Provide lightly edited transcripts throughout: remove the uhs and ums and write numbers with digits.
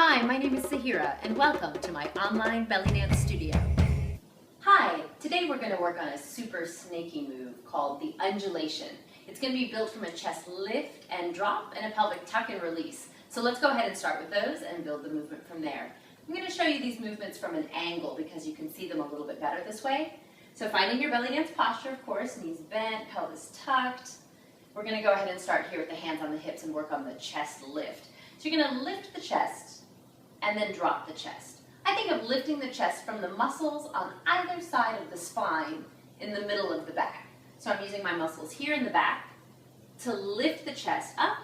Hi, my name is Sahira, and welcome to my online belly dance studio. Hi, today we're going to work on a super snaky move called the undulation. It's going to be built from a chest lift and drop and a pelvic tuck and release. So let's go ahead and start with those and build the movement from there. I'm going to show you these movements from an angle because you can see them a little bit better this way. So finding your belly dance posture, of course, knees bent, pelvis tucked. We're going to go ahead and start here with the hands on the hips and work on the chest lift. So you're going to lift the chest and then drop the chest. I think of lifting the chest from the muscles on either side of the spine in the middle of the back. So I'm using my muscles here in the back to lift the chest up,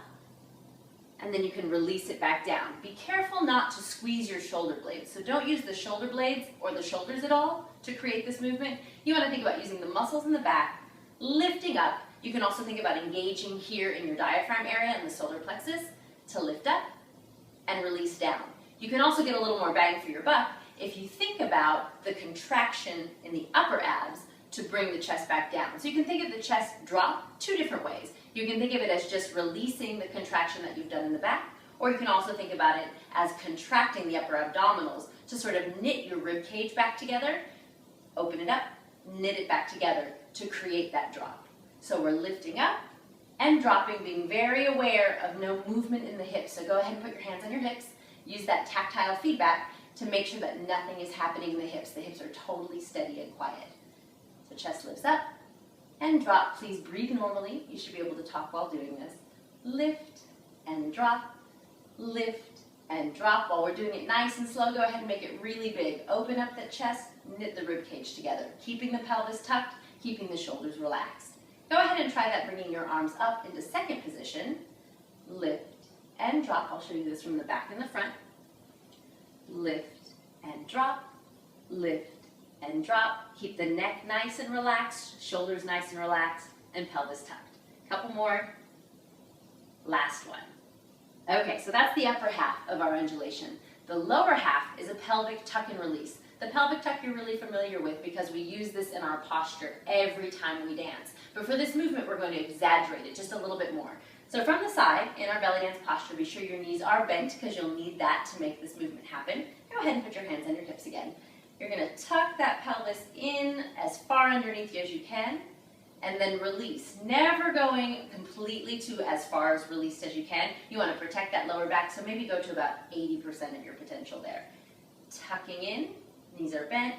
and then you can release it back down. Be careful not to squeeze your shoulder blades. So don't use the shoulder blades or the shoulders at all to create this movement. You want to think about using the muscles in the back, lifting up. You can also think about engaging here in your diaphragm area and the solar plexus to lift up and release down. You can also get a little more bang for your buck if you think about the contraction in the upper abs to bring the chest back down. So you can think of the chest drop two different ways. You can think of it as just releasing the contraction that you've done in the back, or you can also think about it as contracting the upper abdominals to sort of knit your rib cage back together, open it up, knit it back together to create that drop. So we're lifting up and dropping, being very aware of no movement in the hips. So go ahead and put your hands on your hips. Use that tactile feedback to make sure that nothing is happening in the hips. The hips are totally steady and quiet. So chest lifts up and drop. Please breathe normally. You should be able to talk while doing this. Lift and drop, lift and drop. While we're doing it nice and slow, go ahead and make it really big. Open up that chest, knit the rib cage together, keeping the pelvis tucked, keeping the shoulders relaxed. Go ahead and try that, bringing your arms up into second position. Lift and drop. I'll show you this from the back and the front. Lift and drop, lift and drop. Keep the neck nice and relaxed, shoulders nice and relaxed, and pelvis tucked. Couple more. Last one. Okay, so that's the upper half of our undulation. The lower half is a pelvic tuck and release. The pelvic tuck you're really familiar with because we use this in our posture every time we dance. But for this movement, we're going to exaggerate it just a little bit more. So from the side, in our belly dance posture, be sure your knees are bent because you'll need that to make this movement happen. Go ahead and put your hands on your hips again. You're going to tuck that pelvis in as far underneath you as you can, and then release. Never going completely to as far as released as you can. You want to protect that lower back, so maybe go to about 80% of your potential there. Tucking in, knees are bent,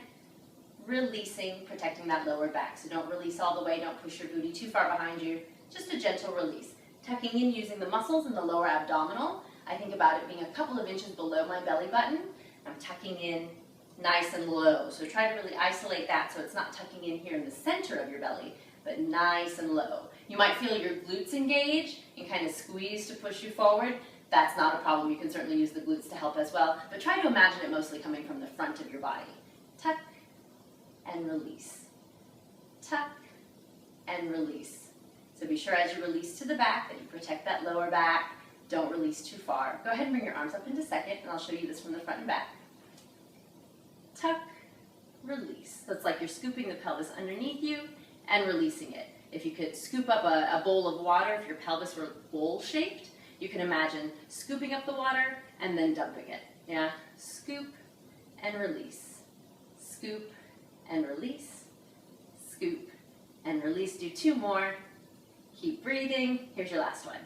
releasing, protecting that lower back. So don't release all the way, don't push your booty too far behind you, just a gentle release. Tucking in using the muscles in the lower abdominal. I think about it being a couple of inches below my belly button. I'm tucking in nice and low. So try to really isolate that so it's not tucking in here in the center of your belly, but nice and low. You might feel your glutes engage and kind of squeeze to push you forward. That's not a problem. You can certainly use the glutes to help as well, but try to imagine it mostly coming from the front of your body. Tuck and release. Tuck and release. So be sure as you release to the back that you protect that lower back. Don't release too far. Go ahead and bring your arms up into second, and I'll show you this from the front and back. Tuck, release. So it's like you're scooping the pelvis underneath you and releasing it. If you could scoop up a bowl of water, if your pelvis were bowl-shaped, you can imagine scooping up the water and then dumping it. Yeah? Scoop and release. Scoop and release. Scoop and release. Do two more. Keep breathing. Here's your last one.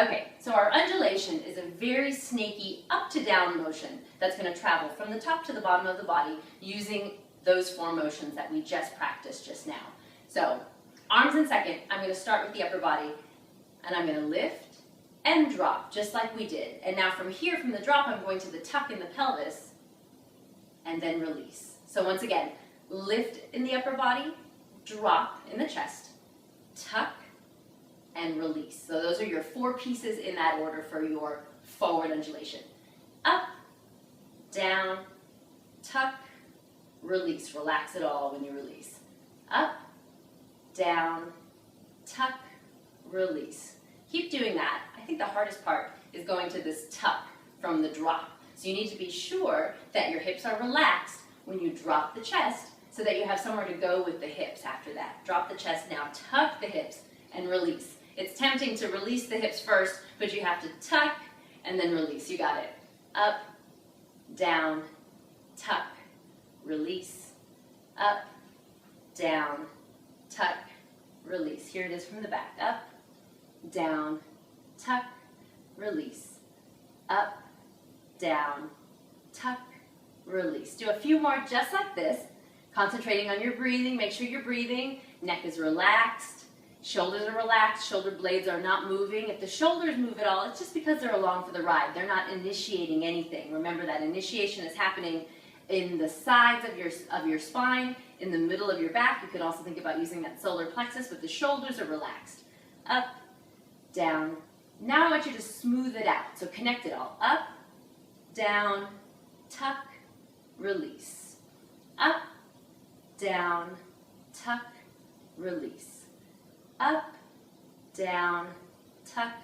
Okay, so our undulation is a very snaky up to down motion that's going to travel from the top to the bottom of the body using those four motions that we just practiced just now. So arms in second. I'm going to start with the upper body, and I'm going to lift and drop just like we did. And now from here, from the drop, I'm going to the tuck in the pelvis and then release. So once again, lift in the upper body, drop in the chest, tuck, and release. So those are your four pieces in that order for your forward undulation. Up, down, tuck, release. Relax it all when you release. Up, down, tuck, release. Keep doing that. I think the hardest part is going to this tuck from the drop. So you need to be sure that your hips are relaxed when you drop the chest so that you have somewhere to go with the hips after that. Drop the chest now, tuck the hips, and release. It's tempting to release the hips first, but you have to tuck and then release. You got it. Up, down, tuck, release. Up, down, tuck, release. Here it is from the back. Up, down, tuck, release. Up, down, tuck, release. Do a few more just like this. Concentrating on your breathing. Make sure you're breathing. Neck is relaxed. Shoulders are relaxed. Shoulder blades are not moving. If the shoulders move at all, it's just because they're along for the ride. They're not initiating anything. Remember that initiation is happening in the sides of your spine, in the middle of your back. You could also think about using that solar plexus, but the shoulders are relaxed. Up, down. Now I want you to smooth it out. So connect it all. Up, down, tuck, release. Up, down, tuck, release. Up, down, tuck,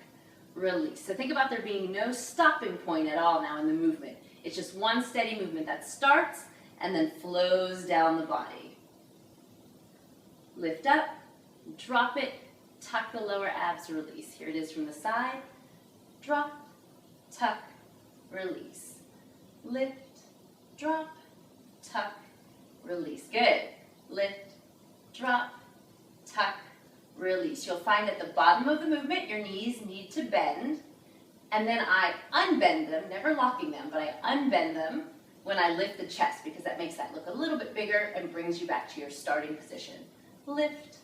release. So think about there being no stopping point at all now in the movement. It's just one steady movement that starts and then flows down the body. Lift up, drop it, tuck the lower abs, release. Here it is from the side. Drop, tuck, release. Lift, drop, tuck, release. Good. Lift, drop, tuck, release. You'll find at the bottom of the movement, your knees need to bend, and then I unbend them, never locking them, but I unbend them when I lift the chest, because that makes that look a little bit bigger and brings you back to your starting position. Lift,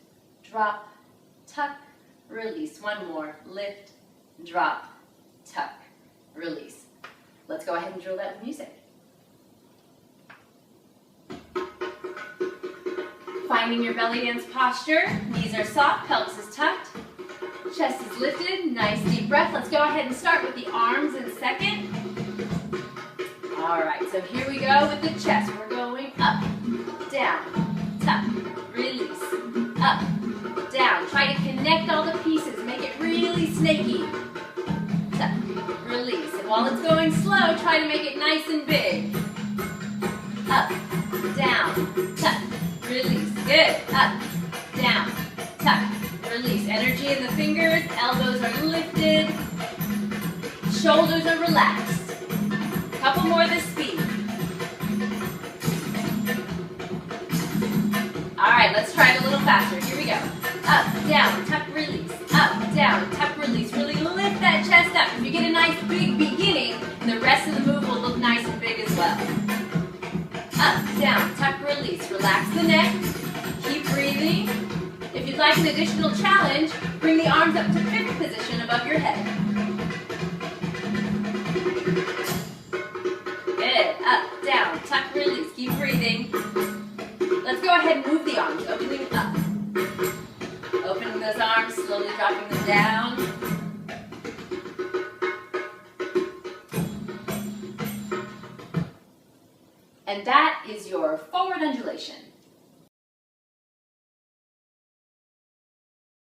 drop, tuck, release. One more. Lift, drop, tuck, release. Let's go ahead and drill that with music. Finding your belly dance posture. Knees are soft, pelvis is tucked, chest is lifted. Nice deep breath. Let's go ahead and start with the arms in second. All right, so here we go with the chest. We're going up, down, tuck, release, up, down. Try to connect all the pieces. Make it really snaky. Tuck, release. And while it's going slow, try to make it nice and big. Up, down, tuck, release. Good. Up, down, tuck, release. Energy in the fingers. Elbows are lifted. Shoulders are relaxed. Couple more this speed. All right, let's try it a little faster. Here we go. Up, down, tuck, release. Up, down, tuck, release. Really lift that chest up. If you get a nice big beginning, the rest of the move will look nice and big as well. Up, down, tuck, release. Relax the neck. Keep breathing. If you'd like an additional challenge, bring the arms up to pivot position above your head. Good. Up, down, tuck, release. Keep breathing. Let's go ahead and move the arms, opening up. Opening those arms, slowly dropping them down. And that is your forward undulation.